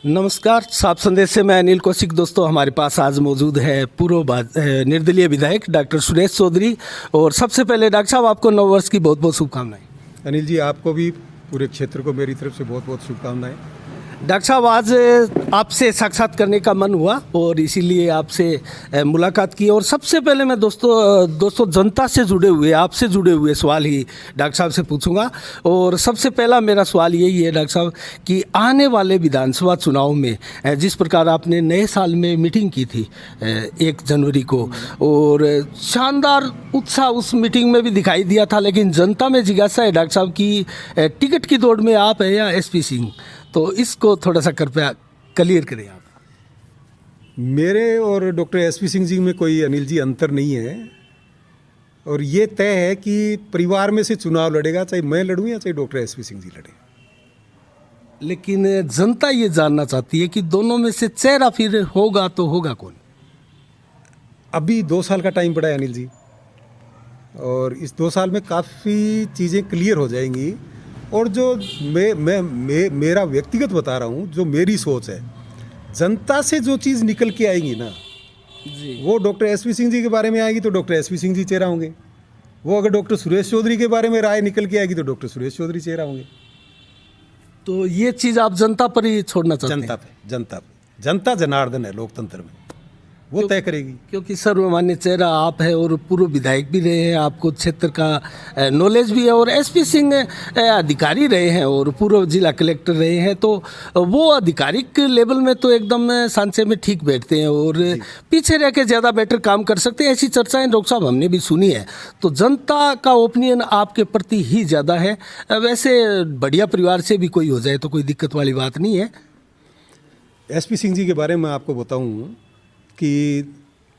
नमस्कार, साफ संदेश से मैं अनिल कौशिक। दोस्तों, हमारे पास आज मौजूद है पूर्व निर्दलीय विधायक डॉक्टर सुरेश चौधरी। और सबसे पहले डॉक्टर साहब, आपको नव वर्ष की बहुत बहुत शुभकामनाएं। अनिल जी, आपको भी पूरे क्षेत्र को मेरी तरफ से बहुत बहुत शुभकामनाएं। डॉक्टर साहब, आज आपसे साक्षात करने का मन हुआ और इसीलिए आपसे मुलाकात की। और सबसे पहले मैं दोस्तों जनता से जुड़े हुए, आपसे जुड़े हुए सवाल ही डॉक्टर साहब से पूछूंगा। और सबसे पहला मेरा सवाल यही है डॉक्टर साहब कि आने वाले विधानसभा चुनाव में जिस प्रकार आपने नए साल में मीटिंग की थी 1 जनवरी को, और शानदार उत्साह उस मीटिंग में भी दिखाई दिया था, लेकिन जनता में जिज्ञासा है डॉक्टर साहब की टिकट की दौड़ में आप है या एसपी सिंह, तो इसको थोड़ा सा कृपया क्लियर करें आप। मेरे और डॉक्टर एसपी सिंह जी में कोई अनिल जी अंतर नहीं है, और ये तय है कि परिवार में से चुनाव लड़ेगा, चाहे मैं लड़ूं या चाहे डॉक्टर एसपी सिंह जी लड़े। लेकिन जनता ये जानना चाहती है कि दोनों में से चेहरा फिर होगा तो होगा कौन। अभी 2 साल का टाइम पड़ा है अनिल जी, और इस 2 साल में काफ़ी चीज़ें क्लियर हो जाएंगी। और जो मेरा व्यक्तिगत बता रहा हूँ, जो मेरी सोच है, जनता से जो चीज़ निकल के आएगी ना जी, वो डॉक्टर एसपी सिंह जी के बारे में आएगी तो डॉक्टर एसपी सिंह जी चेहरा होंगे। वो अगर डॉक्टर सुरेश चौधरी के बारे में राय निकल के आएगी तो डॉक्टर सुरेश चौधरी चेहरा होंगे। तो ये चीज़ आप जनता पर ही छोड़ना चाहते हैं। जनता पे जनता जनार्दन है लोकतंत्र में, वो तय करेगी। क्योंकि सर्वमान्य चेहरा आप है और पूर्व विधायक भी रहे हैं, आपको क्षेत्र का नॉलेज भी है, और एसपी सिंह अधिकारी रहे हैं और पूर्व जिला कलेक्टर रहे हैं, तो वो आधिकारिक लेवल में तो एकदम सांचे में ठीक बैठते हैं और पीछे रह के ज़्यादा बेटर काम कर सकते हैं। ऐसी चर्चाएं डॉक्टर साहब हमने भी सुनी है। तो जनता का ओपिनियन आपके प्रति ही ज़्यादा है। वैसे बढ़िया परिवार से भी कोई हो जाए तो कोई दिक्कत वाली बात नहीं है। एसपी सिंह जी के बारे में आपको बताऊं कि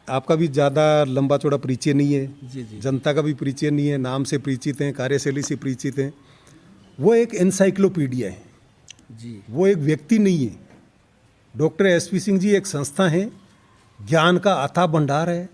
आपका भी ज़्यादा लंबा चौड़ा परिचय नहीं है, जी जी, जनता का भी परिचय नहीं है, नाम से परिचित हैं, कार्यशैली से परिचित हैं। वो एक एनसाइक्लोपीडिया है जी, वो एक व्यक्ति नहीं है। डॉक्टर एसपी सिंह जी एक संस्था है, ज्ञान का अथाह भंडार है,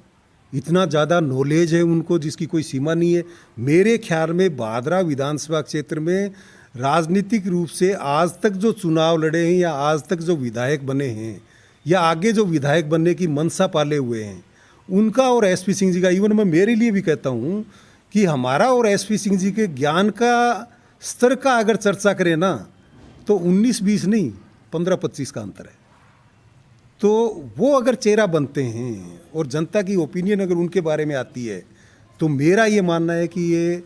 इतना ज़्यादा नॉलेज है उनको जिसकी कोई सीमा नहीं है। मेरे ख्याल में भादरा विधानसभा क्षेत्र में राजनीतिक रूप से आज तक जो चुनाव लड़े हैं, या आज तक जो विधायक बने हैं, या आगे जो विधायक बनने की मनसा पाले हुए हैं, उनका और एसपी सिंह जी का, इवन मैं मेरे लिए भी कहता हूँ कि हमारा और एसपी सिंह जी के ज्ञान का स्तर का अगर चर्चा करें ना, तो 19-20 नहीं, 15-25 का अंतर है। तो वो अगर चेहरा बनते हैं और जनता की ओपिनियन अगर उनके बारे में आती है, तो मेरा ये मानना है कि ये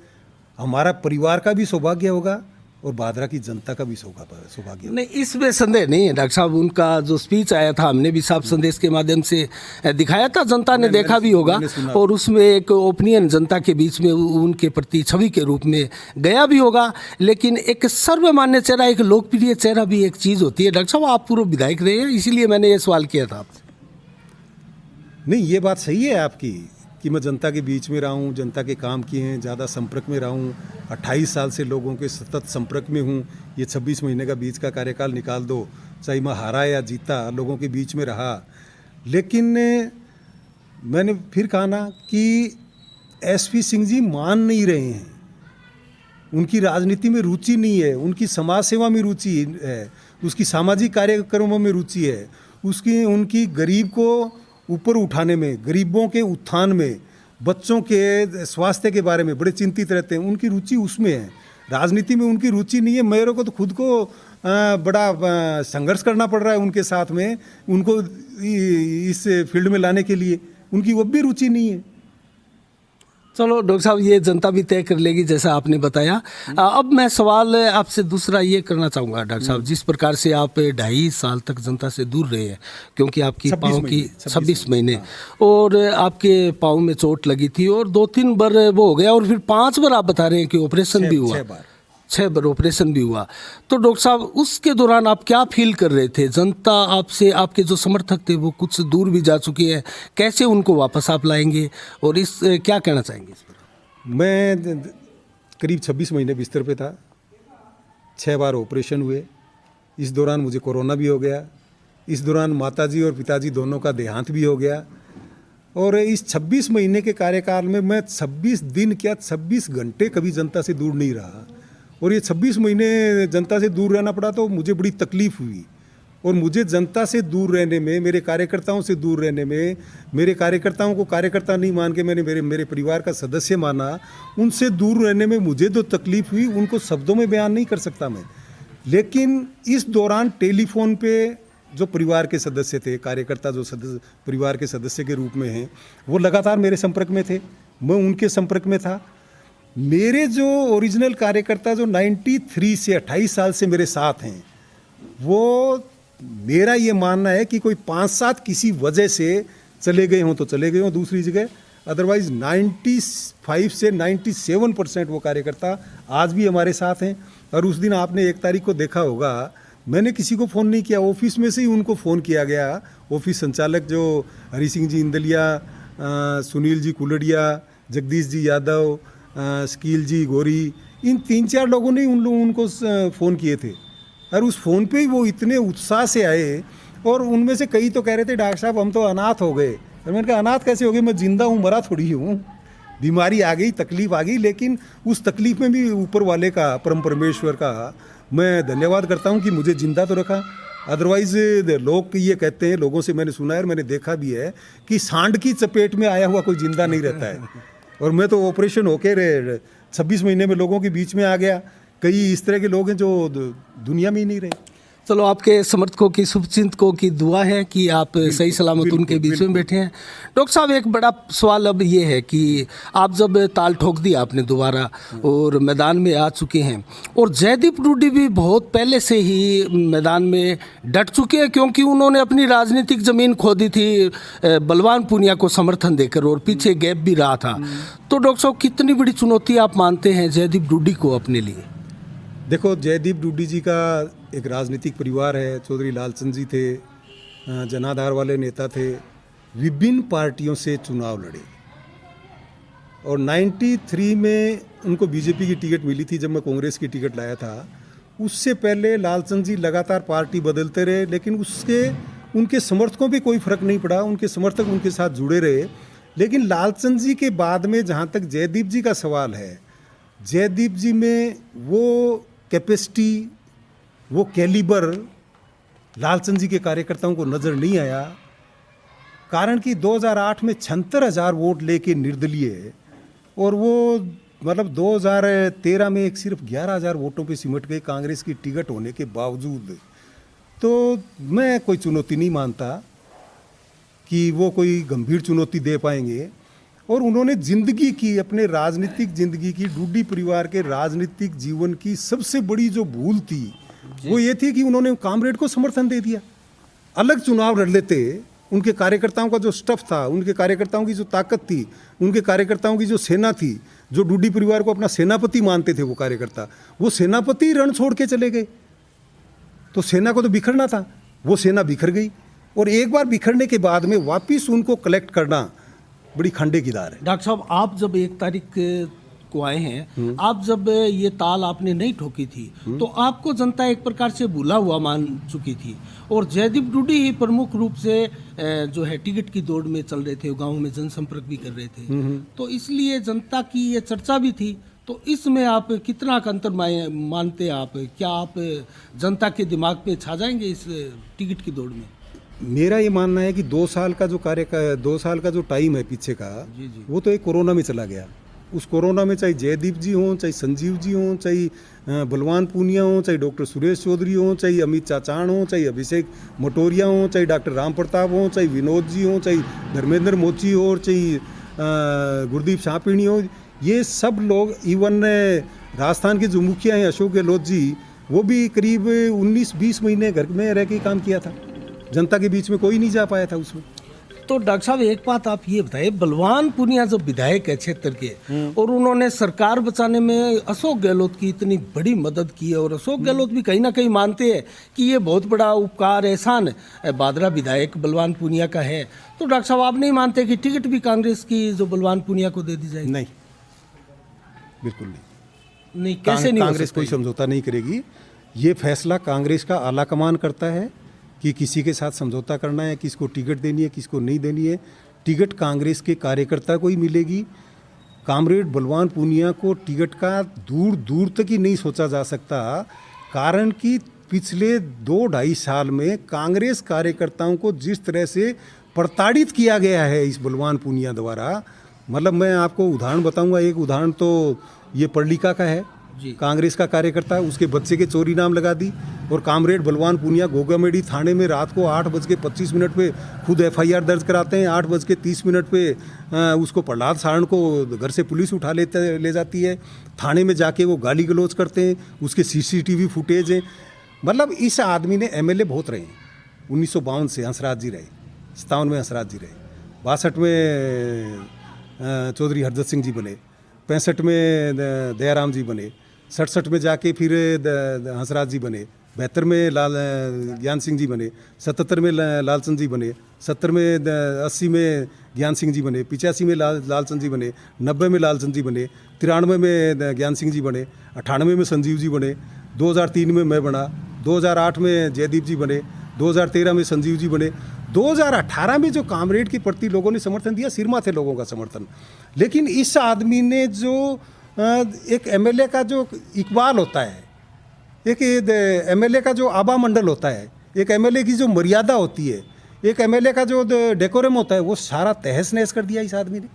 हमारा परिवार का भी सौभाग्य होगा और भादरा की जनता का भी सौभाग्य। नहीं, इसमें संदेह नहीं है डॉक्टर साहब। उनका जो स्पीच आया था, हमने भी साफ संदेश के माध्यम से दिखाया था, जनता ने देखा भी होगा, और उसमें एक ओपिनियन जनता के बीच में उनके प्रति छवि के रूप में गया भी होगा। लेकिन एक सर्वमान्य चेहरा, एक लोकप्रिय चेहरा भी एक चीज़ होती है। डॉक्टर साहब, आप पूर्व विधायक रहे हैं, इसीलिए मैंने ये सवाल किया था आपसे। नहीं, ये बात सही है आपकी कि मैं जनता के बीच में रहा हूँ, जनता के काम किए हैं, ज़्यादा संपर्क में रहा हूँ, 28 साल से लोगों के सतत संपर्क में हूँ। ये 26 महीने का बीच का कार्यकाल निकाल दो, चाहे मैं हारा या जीता, लोगों के बीच में रहा। लेकिन मैंने फिर कहा ना कि एसपी सिंह जी मान नहीं रहे हैं, उनकी राजनीति में रुचि नहीं है, उनकी समाज सेवा में रुचि है, उसकी सामाजिक कार्यक्रमों में रुचि है, उनकी गरीब को ऊपर उठाने में, गरीबों के उत्थान में, बच्चों के स्वास्थ्य के बारे में बड़े चिंतित रहते हैं। उनकी रुचि उसमें है, राजनीति में उनकी रुचि नहीं है। मेरे को तो खुद को बड़ा संघर्ष करना पड़ रहा है उनके साथ में, उनको इस फील्ड में लाने के लिए। उनकी वो भी रुचि नहीं है। चलो डॉक्टर साहब, ये जनता भी तय कर लेगी जैसा आपने बताया। अब मैं सवाल आपसे दूसरा ये करना चाहूँगा डॉक्टर साहब, जिस प्रकार से आप 2.5 साल तक जनता से दूर रहे हैं, क्योंकि आपकी पाँव की 26 महीने, और आपके पाँव में चोट लगी थी और 2-3 बार वो हो गया, और फिर 5 बार आप बता रहे हैं कि ऑपरेशन भी हुआ, 6 बार ऑपरेशन भी हुआ। तो डॉक्टर साहब, उसके दौरान आप क्या फील कर रहे थे? जनता आपसे, आपके जो समर्थक थे वो कुछ दूर भी जा चुके हैं, कैसे उनको वापस आप लाएंगे, और इस क्या कहना चाहेंगे इस पर? मैं करीब 26 महीने बिस्तर पे था, 6 बार ऑपरेशन हुए। इस दौरान मुझे कोरोना भी हो गया, इस दौरान माताजी और पिताजी दोनों का देहांत भी हो गया। और इस 26 महीने के कार्यकाल में मैं 26 दिन क्या 26 घंटे कभी जनता से दूर नहीं रहा। और ये 26 महीने जनता से दूर रहना पड़ा तो मुझे बड़ी तकलीफ़ हुई। और मुझे जनता से दूर रहने में, मेरे कार्यकर्ताओं से दूर रहने में, मेरे कार्यकर्ताओं को कार्यकर्ता नहीं मान के मैंने मेरे परिवार का सदस्य माना, उनसे दूर रहने में मुझे जो तकलीफ हुई उनको शब्दों में बयान नहीं कर सकता मैं। लेकिन इस दौरान टेलीफोन पे जो परिवार के सदस्य थे, कार्यकर्ता जो परिवार के सदस्य के रूप में हैं, वो लगातार मेरे संपर्क में थे, मैं उनके संपर्क में था। मेरे जो ओरिजिनल कार्यकर्ता जो 93 से 28 साल से मेरे साथ हैं, वो मेरा ये मानना है कि कोई 5-7 किसी वजह से चले गए हों तो चले गए हों दूसरी जगह, अदरवाइज 95 से 97% वो कार्यकर्ता आज भी हमारे साथ हैं। और उस दिन आपने 1 तारीख को देखा होगा, मैंने किसी को फ़ोन नहीं किया, ऑफिस में से ही उनको फ़ोन किया गया। ऑफिस संचालक जो हरी सिंह जी इंदलिया, सुनील जी कुलड़िया, जगदीश जी यादव, शकील जी गोरी, इन 3-4 लोगों ने उनको फ़ोन किए थे। और उस फ़ोन पे ही वो इतने उत्साह से आए, और उनमें से कई तो कह रहे थे डॉक्टर साहब हम तो अनाथ हो गए। और मैंने कहा अनाथ कैसे हो गए, मैं जिंदा हूँ, मरा थोड़ी हूँ। बीमारी आ गई, तकलीफ आ गई, लेकिन उस तकलीफ में भी ऊपर वाले का, परम परमेश्वर का मैं धन्यवाद करता हूँ कि मुझे जिंदा तो रखा। अदरवाइज लोग ये कहते हैं, लोगों से मैंने सुना है और मैंने देखा भी है कि सांड की चपेट में आया हुआ कोई जिंदा नहीं रहता है। और मैं तो ऑपरेशन होके 26 महीने में लोगों के बीच में आ गया। कई इस तरह के लोग हैं जो दुनिया में ही नहीं रहे। चलो, आपके समर्थकों की, शुभचिंतकों की दुआ है कि आप सही सलामत उनके बीच में बैठे हैं। डॉक्टर साहब, एक बड़ा सवाल अब ये है कि आप जब ताल ठोक दिया आपने दोबारा और मैदान में आ चुके हैं, और जयदीप रूडी भी बहुत पहले से ही मैदान में डट चुके हैं, क्योंकि उन्होंने अपनी राजनीतिक ज़मीन खो दी थी बलवान पूनिया को समर्थन देकर, और पीछे गैप भी रहा था। तो डॉक्टर साहब, कितनी बड़ी चुनौती आप मानते हैं जयदीप रूडी को अपने लिए? देखो, जयदीप रूडी जी का एक राजनीतिक परिवार है। चौधरी लालचंद जी थे, जनाधार वाले नेता थे, विभिन्न पार्टियों से चुनाव लड़े, और 93 में उनको बीजेपी की टिकट मिली थी जब मैं कांग्रेस की टिकट लाया था। उससे पहले लालचंद जी लगातार पार्टी बदलते रहे, लेकिन उनके समर्थकों पे कोई फर्क नहीं पड़ा, उनके समर्थक उनके साथ जुड़े रहे। लेकिन लालचंद जी के बाद में जहाँ तक जयदीप जी का सवाल है, जयदीप जी में वो कैपेसिटी, वो कैलिबर लालचंद जी के कार्यकर्ताओं को नज़र नहीं आया। कारण कि 2008 में 76,000 वोट लेके निर्दलीय, और वो मतलब 2013 में एक सिर्फ 11,000 वोटों पे सिमट गए कांग्रेस की टिकट होने के बावजूद। तो मैं कोई चुनौती नहीं मानता कि वो कोई गंभीर चुनौती दे पाएंगे। और उन्होंने जिंदगी की, अपने राजनीतिक जिंदगी की, रूडी परिवार के राजनीतिक जीवन की सबसे बड़ी जो भूल थी वो ये थी कि उन्होंने कामरेड को समर्थन दे दिया। अलग चुनाव लड़ लेते, उनके कार्यकर्ताओं का जो स्टफ था, उनके कार्यकर्ताओं की जो ताकत थी, उनके कार्यकर्ताओं की जो सेना थी, जो रूडी परिवार को अपना सेनापति मानते थे वो कार्यकर्ता, वो सेनापति रण छोड़ के चले गए। तो सेना को तो बिखरना था, वो सेना बिखर गई, और एक बार बिखरने के बाद में वापिस उनको कलेक्ट करना बड़ी खंडे की दार है। डॉक्टर साहब, आप जब 1 तारीख को आए हैं, आप जब ये ताल आपने नहीं ठोकी थी, तो आपको जनता एक प्रकार से भूला हुआ मान चुकी थी, और जयदीप रूडी ही प्रमुख रूप से जो है टिकट की दौड़ में चल रहे थे, गाँव में जनसंपर्क भी कर रहे थे, तो इसलिए जनता की ये चर्चा भी थी। तो इसमें आप कितना का अंतर मानते हैं आप? क्या आप जनता के दिमाग पे छा जाएंगे इस टिकट की दौड़ में? मेरा ये मानना है कि 2 साल का जो टाइम है पीछे का, वो तो एक कोरोना में चला गया। उस कोरोना में चाहे जयदीप जी हों, चाहे संजीव जी हों, चाहे बलवान पूनिया हों, चाहे डॉक्टर सुरेश चौधरी हों, चाहे अमित चाचाण हों, चाहे अभिषेक मटोरिया हों, चाहे डॉक्टर राम प्रताप हों, चाहे विनोद जी हों, चाहे धर्मेंद्र मोची हो, और चाहे गुरदीप शाहपीणी हो, ये सब लोग, इवन राजस्थान के जो मुखिया हैं अशोक गहलोत जी, वो भी करीब 19-20 महीने घर में रह के काम किया था। जनता के बीच में कोई नहीं जा पाया था उसमें। तो डॉक्टर साहब, एक बात आप ये बताइए, बलवान पूनिया जो विधायक है क्षेत्र के, और उन्होंने सरकार बचाने में अशोक गहलोत की इतनी बड़ी मदद की है, और अशोक गहलोत भी कहीं ना कहीं मानते हैं कि ये बहुत बड़ा उपकार, एहसान बादरा विधायक बलवान पूनिया का है। तो डॉक्टर साहब, आप नहीं मानते कि टिकट भी कांग्रेस की जो बलवान पूनिया को दे दी जाएगी? नहीं, बिल्कुल नहीं। कैसे नहीं? कांग्रेस कोई समझौता नहीं करेगी। ये फैसला कांग्रेस का आला कमान करता है कि किसी के साथ समझौता करना है, किसको टिकट देनी है, किसको नहीं देनी है। टिकट कांग्रेस के कार्यकर्ता को ही मिलेगी। कामरेड बलवान पूनिया को टिकट का दूर दूर तक ही नहीं सोचा जा सकता, कारण कि पिछले 2-2.5 साल में कांग्रेस कार्यकर्ताओं को जिस तरह से प्रताड़ित किया गया है इस बलवान पूनिया द्वारा, मतलब मैं आपको उदाहरण बताऊंगा। एक उदाहरण तो ये पर्लिका का है, कांग्रेस का कार्यकर्ता, उसके बच्चे के चोरी नाम लगा दी, और कामरेड बलवान पूनिया गोगामेडी थाने में रात को 8:25 पे खुद FIR दर्ज कराते हैं। 8:30 पे उसको प्रहलाद सारण को घर से पुलिस उठा ले जाती है। थाने में जाके वो गाली गलौज करते हैं, उसके CCTV फुटेज हैं। मतलब इस आदमी ने MLA बहुत रहे हैं। 1952 से हंसराज जी रहे, 57 में हंसराज जी रहे, 62 में चौधरी हरदत्त सिंह जी बने, 65 में दयाराम जी बने, 67 में जाके फिर हंसराज जी बने, 72 में ज्ञान सिंह जी बने, 77 में लालचंद जी बने, 70 में 80 में ज्ञान सिंह जी बने, 85 में लालचंद जी बने, 90 में लालचंद जी बने, 93 में ज्ञान सिंह जी बने, 98 में संजीव जी बने, 2003 में मैं बना, 2008 में जयदीप जी बने, 2013 में संजीव जी बने। 2018 में जो कामरेड के प्रति लोगों ने समर्थन दिया, सिरमा थे लोगों का समर्थन। लेकिन इस आदमी ने जो एक MLA का जो इकबाल होता है, एक MLA का जो आबा मंडल होता है, एक MLA की जो मर्यादा होती है, एक MLA का जो डेकोरम होता है, वो सारा तहस नहस कर दिया इस आदमी ने।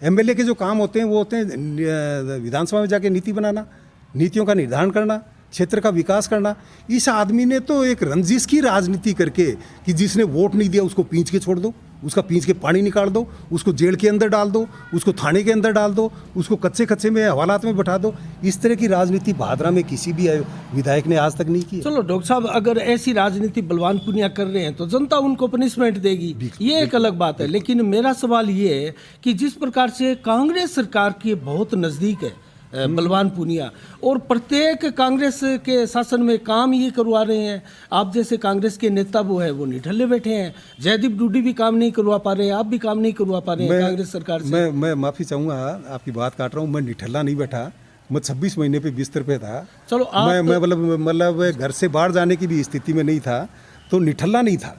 MLA के जो काम होते हैं वो होते हैं विधानसभा में जाके नीति बनाना, नीतियों का निर्धारण करना, क्षेत्र का विकास करना। इस आदमी ने तो एक रंजिश की राजनीति करके कि जिसने वोट नहीं दिया उसको पींच के छोड़ दो, उसका पींच के पानी निकाल दो, उसको जेल के अंदर डाल दो, उसको थाने के अंदर डाल दो, उसको कच्चे में हवालात में बैठा दो। इस तरह की राजनीति भादरा में किसी भी विधायक ने आज तक नहीं की। चलो डॉक्टर साहब, अगर ऐसी राजनीति बलवान पूनिया कर रहे हैं तो जनता उनको पनिशमेंट देगी, ये एक अलग बात है। लेकिन मेरा सवाल ये है कि जिस प्रकार से कांग्रेस सरकार के बहुत नज़दीक है बलवान पूनिया, और प्रत्येक कांग्रेस के शासन में काम ये करवा रहे हैं, आप जैसे कांग्रेस के नेता वो है वो निठल्ले बैठे हैं, जयदीप डूडी भी काम नहीं करवा पा रहे हैं, आप भी काम नहीं करवा पा रहे हैं कांग्रेस सरकार से। मैं माफ़ी चाहूँगा, आपकी बात काट रहा हूँ। मैं निठल्ला नहीं बैठा, मैं 26 महीने पे बिस्तर पे था। चलो मैं मतलब घर से बाहर जाने की भी स्थिति में नहीं था, तो निठल्ला नहीं था।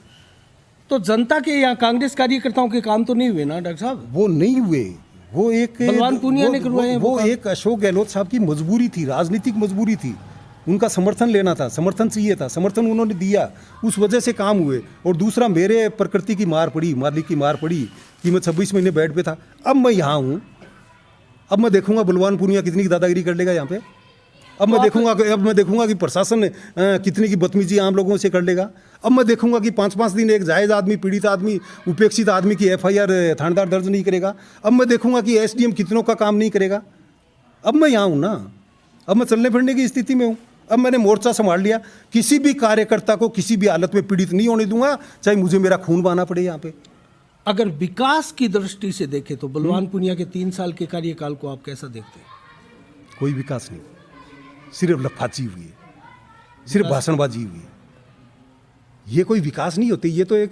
तो जनता के या कांग्रेस कार्यकर्ताओं के काम तो नहीं हुए ना डॉक्टर साहब? वो नहीं हुए, वो एक बलवान पूनिया ने करवाए हैं वो एक अशोक गहलोत साहब की मजबूरी थी, राजनीतिक मजबूरी थी। उनका समर्थन लेना था, समर्थन चाहिए था, समर्थन उन्होंने दिया, उस वजह से काम हुए। और दूसरा, मेरे प्रकृति की मार पड़ी, मालिक की मार पड़ी कि मैं 26 महीने बेड पे था। अब मैं यहाँ हूँ, अब मैं देखूंगा बलवान पूनिया कितनी दादागिरी कर लेगा यहाँ पे। अब मैं देखूंगा कि प्रशासन कितनी की बदतमीजी आम लोगों से कर लेगा। अब मैं देखूंगा कि 5-5 दिन एक जायज़ आदमी, पीड़ित आदमी, उपेक्षित आदमी की FIR थानेदार दर्ज नहीं करेगा। अब मैं देखूंगा कि SDM कितनों का काम नहीं करेगा। अब मैं यहाँ हूँ ना, अब मैं चलने फिरने की स्थिति में हूँ। अब मैंने मोर्चा संभाल लिया, किसी भी कार्यकर्ता को किसी भी हालत में पीड़ित नहीं होने दूंगा, चाहे मुझे मेरा खून बहाना पड़े यहाँ पे। अगर विकास की दृष्टि से देखें तो बलवान पूनिया के 3 साल के कार्यकाल को आप कैसा देखते हैं? कोई विकास नहीं, सिर्फ लफाची हुई है, सिर्फ भाषणबाजी हुई है। ये कोई विकास नहीं होती। ये तो एक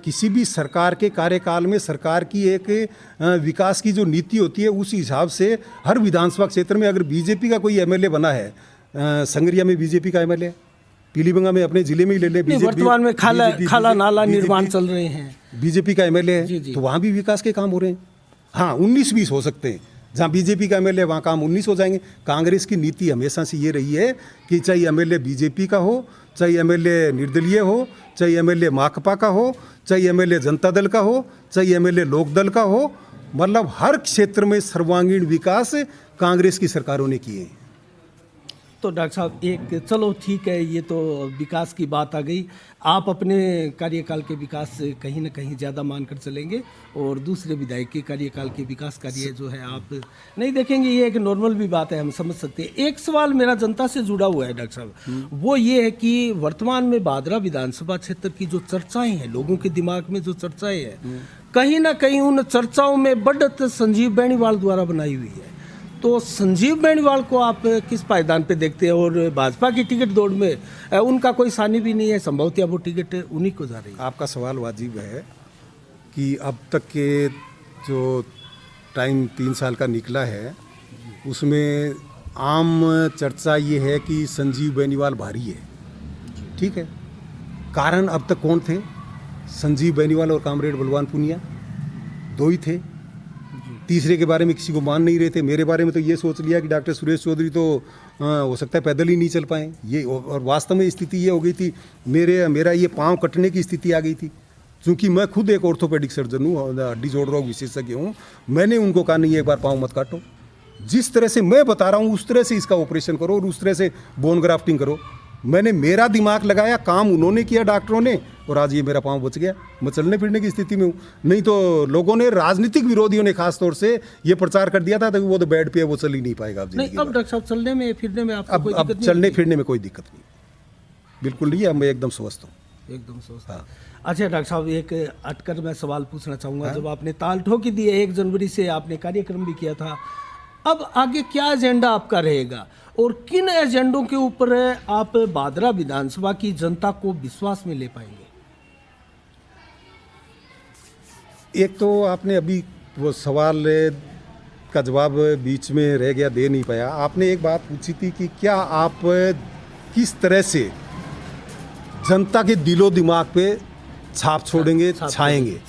किसी भी सरकार के कार्यकाल में सरकार की एक विकास की जो नीति होती है, उस हिसाब से हर विधानसभा क्षेत्र में अगर बीजेपी का कोई MLA बना है, संगरिया में बीजेपी का MLA, पीलीभंगा में अपने जिले में ही ले ले, वर्तमान में खाला नाला निर्माण चल रहे हैं, बीजेपी का MLA है, तो वहाँ भी विकास के काम हो रहे हैं। हाँ, 19-20 हो सकते हैं, जहाँ बीजेपी का MLA वहाँ काम 19 हो जाएंगे। कांग्रेस की नीति हमेशा से ये रही है कि चाहे MLA बीजेपी का हो, चाहे MLA निर्दलीय हो, चाहे MLA माकपा का हो, चाहे MLA जनता दल का हो, चाहे MLA लोक दल का हो, मतलब हर क्षेत्र में सर्वांगीण विकास कांग्रेस की सरकारों ने किए हैं। तो डॉक्टर साहब, एक चलो ठीक है, ये तो विकास की बात आ गई। आप अपने कार्यकाल के विकास से कहीं ना कहीं ज़्यादा मानकर चलेंगे और दूसरे विधायक के कार्यकाल के विकास कार्य जो है आप नहीं देखेंगे, ये एक नॉर्मल भी बात है, हम समझ सकते हैं। एक सवाल मेरा जनता से जुड़ा हुआ है डॉक्टर साहब, वो ये है कि वर्तमान में भादरा विधानसभा क्षेत्र की जो चर्चाएँ हैं, लोगों के दिमाग में जो चर्चाएँ हैं, कहीं ना कहीं उन चर्चाओं में बढ़त संजीव बेनीवाल द्वारा बनाई हुई है। तो संजीव बेनीवाल को आप किस पायदान पे देखते हैं? और भाजपा की टिकट दौड़ में उनका कोई सानी भी नहीं है, संभवतः वो टिकट उन्हीं को जा रही है। आपका सवाल वाजिब है कि अब तक के जो टाइम 3 साल का निकला है, उसमें आम चर्चा ये है कि संजीव बेनीवाल भारी है। ठीक है, कारण अब तक कौन थे? संजीव बेनीवाल और कामरेड बलवान पूनिया, 2 ही थे। तीसरे के बारे में किसी को मान नहीं रहे थे। मेरे बारे में तो ये सोच लिया कि डॉक्टर सुरेश चौधरी तो हो सकता है पैदल ही नहीं चल पाए ये, और वास्तव में स्थिति ये हो गई थी, मेरा ये पाँव कटने की स्थिति आ गई थी। क्योंकि मैं खुद एक ऑर्थोपेडिक सर्जन हूँ, हड्डी जोड़ रोग विशेषज्ञ हूँ। मैंने उनको कहा नहीं, एक बार पाँव मत काटो, जिस तरह से मैं बता रहा हूँ उस तरह से इसका ऑपरेशन करो और उस तरह से बोन ग्राफ्टिंग करो। मैंने मेरा दिमाग लगाया, काम उन्होंने किया डॉक्टरों ने, और आज ये मेरा पाँव बच गया, मैं चलने फिरने की स्थिति में हूँ। नहीं तो लोगों ने, राजनीतिक विरोधियों ने खास तौर से ये प्रचार कर दिया था कि वो तो बेड पे है, वो चल ही नहीं पाएगा। अब नहीं, अब डॉक्टर साहब चलने में फिरने में आपको कोई अब दिक्कत नहीं चलने होती? फिरने में कोई दिक्कत नहीं, बिल्कुल नहीं। अब मैं एकदम स्वस्थ हूँ। एकदम सोचता है। अच्छा डॉक्टर साहब, एक अटकर मैं सवाल पूछना चाहूँगा। जब आपने ताल ठोकी दी है, 1 जनवरी से आपने कार्यक्रम भी किया था, अब आगे क्या एजेंडा आपका रहेगा और किन एजेंडों के ऊपर आप भादरा विधानसभा की जनता को विश्वास में ले पाएंगे? एक तो आपने अभी वो सवाल का जवाब बीच में रह गया, दे नहीं पाया। आपने एक बात पूछी थी कि क्या आप किस तरह से जनता के दिलो दिमाग पे छाप छोड़ेंगे, छाएंगे।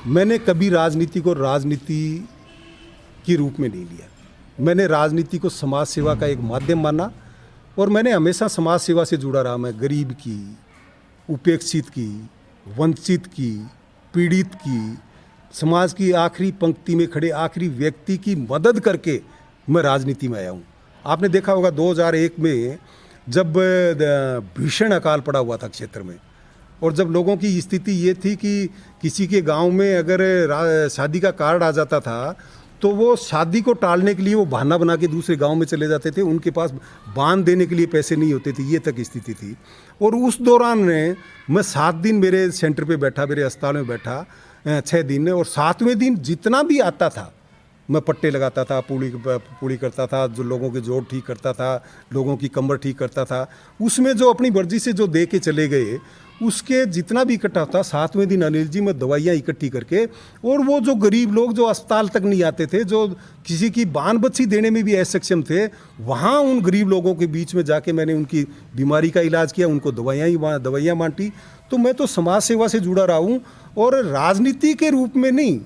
मैंने कभी राजनीति को राजनीति के रूप में नहीं लिया। मैंने राजनीति को समाज सेवा का एक माध्यम माना और मैंने हमेशा समाज सेवा से जुड़ा रहा। मैं गरीब की, उपेक्षित की, वंचित की, पीड़ित की, समाज की आखिरी पंक्ति में खड़े आखिरी व्यक्ति की मदद करके मैं राजनीति में आया हूँ। आपने देखा होगा 2001 में जब भीषण अकाल पड़ा हुआ था क्षेत्र में, और जब लोगों की स्थिति ये थी कि किसी के गांव में अगर शादी का कार्ड आ जाता था तो वो शादी को टालने के लिए वो बहाना बना के दूसरे गांव में चले जाते थे। उनके पास बांध देने के लिए पैसे नहीं होते थे, ये तक स्थिति थी। और उस दौरान मैं 7 दिन मेरे सेंटर पे बैठा, मेरे अस्पताल में बैठा 6 दिन, और 7वें दिन जितना भी आता था मैं पट्टे लगाता था, पूड़ी करता था, जो लोगों के जोड़ ठीक करता था, लोगों की कमर ठीक करता था। उसमें जो अपनी मर्जी से जो दे के चले गए, उसके जितना भी इकट्ठा होता, 7वें दिन अनिल जी मैं दवाइयाँ इकट्ठी करके, और वो जो गरीब लोग जो अस्पताल तक नहीं आते थे, जो किसी की बान बच्ची देने में भी असक्षम थे, वहाँ उन गरीब लोगों के बीच में जाके मैंने उनकी बीमारी का इलाज किया, उनको दवाइयाँ बांटी। तो मैं तो समाज सेवा से जुड़ा रहा हूँ और राजनीति के रूप में नहीं।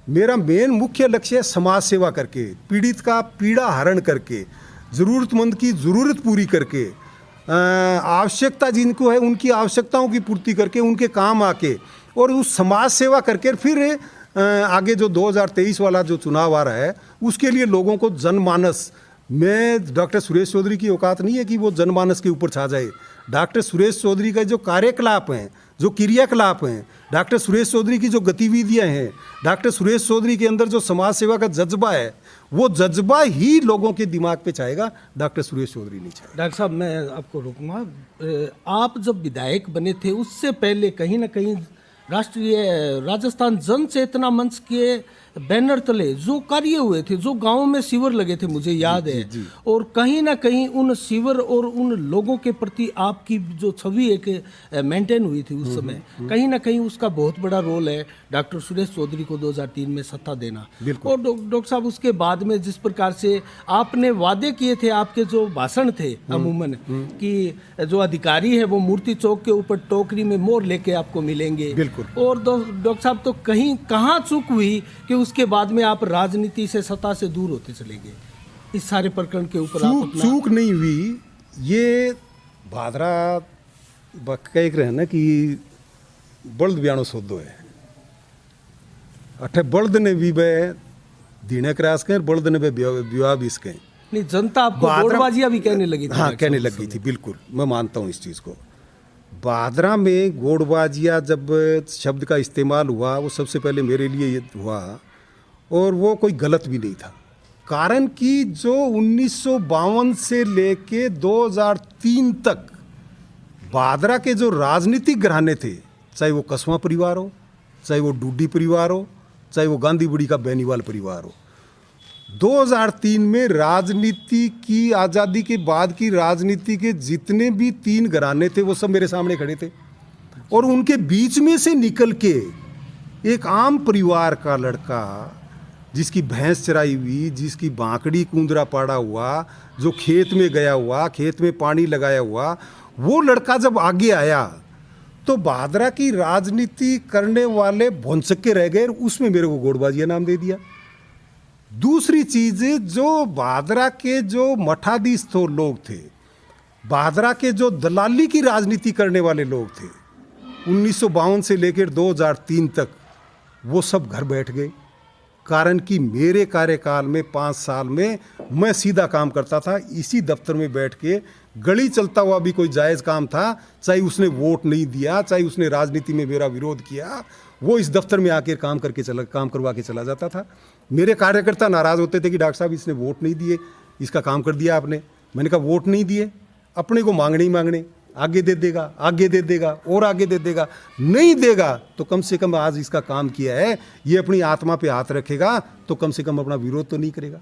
मेरा मेन मुख्य लक्ष्य है समाज सेवा करके, पीड़ित का पीड़ा हरण करके, ज़रूरतमंद की ज़रूरत पूरी करके, आवश्यकता जिनको है उनकी आवश्यकताओं की पूर्ति करके, उनके काम आके, और उस समाज सेवा करके फिर आगे जो 2023 वाला जो चुनाव आ रहा है उसके लिए लोगों को जनमानस, मैं डॉक्टर सुरेश चौधरी की औकात नहीं है कि वो जनमानस के ऊपर छा जाए। डॉक्टर सुरेश चौधरी का जो कार्यकलाप हैं, जो क्रियाकलाप हैं, डॉक्टर सुरेश चौधरी की जो गतिविधियां हैं, डॉक्टर सुरेश चौधरी के अंदर जो समाज सेवा का जज्बा है, वो जज्बा ही लोगों के दिमाग पे छाएगा, डॉक्टर सुरेश चौधरी नहीं छाएगा। डॉक्टर साहब, मैं आपको रोकूंगा। आप जब विधायक बने थे उससे पहले कहीं ना कहीं राष्ट्रीय राजस्थान जन चेतना मंच के बैनर तले जो कार्य हुए थे, जो गांव में शिविर लगे थे, मुझे याद है। और कहीं ना कहीं उन शिविर और उन लोगों के प्रति आपकी जो छवि एक मेंटेन हुई थी उस समय, कहीं ना कहीं उसका बहुत बड़ा रोल है डॉक्टर सुरेश चौधरी को 2003 में सत्ता देना। और डॉक्टर साहब, उसके बाद में जिस प्रकार से आपने वादे किए थे, आपके जो भाषण थे अमूमन कि जो अधिकारी है वो मूर्ति चौक के ऊपर टोकरी में मोर लेके आपको मिलेंगे, और डॉक्टर साहब तो कहीं कहाँ चूक हुई कि उसके बाद में आप राजनीति से, सत्ता से दूर होते चले गए? इस सारे प्रकरण के ऊपर चूक नहीं हुई। ये भादरा कह रहे हैं ना कि बल्द ब्याणो सौदो है, अठे बल्द ने भी बे दीने क्रास के, बल्द ने बे विवाह भी इसके। नहीं, जनता आपको गोड़बाजियां भी कहने लगी थी। हाँ, कहने लगी थी, बिल्कुल मैं मानता हूँ इस चीज़ को। भादरा में गोड़बाजिया जब शब्द का इस्तेमाल हुआ, वो सबसे पहले मेरे लिए ये हुआ, और वो कोई गलत भी नहीं था। कारण कि जो 1952 से लेके 2003 तक भादरा के जो राजनीतिक घराने थे, चाहे वो कसवा परिवार हो, चाहे वो डूडी परिवार हो, चाहे वो गांधी बुड़ी का बेनीवाल परिवार हो, 2003 में राजनीति की आज़ादी के बाद की राजनीति के जितने भी 3 घराने थे वो सब मेरे सामने खड़े थे, और उनके बीच में से निकल के एक आम परिवार का लड़का, जिसकी भैंस चराई हुई, जिसकी बांकड़ी कूंदरा पाड़ा हुआ, जो खेत में गया हुआ, खेत में पानी लगाया हुआ, वो लड़का जब आगे आया तो भादरा की राजनीति करने वाले भोंसक्के रह गए, उसमें मेरे को गोड़बाजिया नाम दे दिया। दूसरी चीज, जो भादरा के जो मठाधीश तो लोग थे, भादरा के जो दलाली की राजनीति करने वाले लोग थे 1952 से लेकर 2003 तक, वो सब घर बैठ गए। कारण कि मेरे कार्यकाल में 5 साल में मैं सीधा काम करता था, इसी दफ्तर में बैठ के गली चलता हुआ भी कोई जायज़ काम था, चाहे उसने वोट नहीं दिया, चाहे उसने राजनीति में मेरा विरोध किया, वो इस दफ्तर में आकर काम करवा के चला जाता था। मेरे कार्यकर्ता नाराज़ होते थे कि डॉक्टर साहब इसने वोट नहीं दिए, इसका काम कर दिया आपने। मैंने कहा वोट नहीं दिए, अपने को मांगने ही मांगने, आगे दे देगा, आगे दे देगा और आगे दे देगा, नहीं देगा तो कम से कम आज इसका काम किया है, ये अपनी आत्मा पे हाथ रखेगा तो कम से कम अपना विरोध तो नहीं करेगा।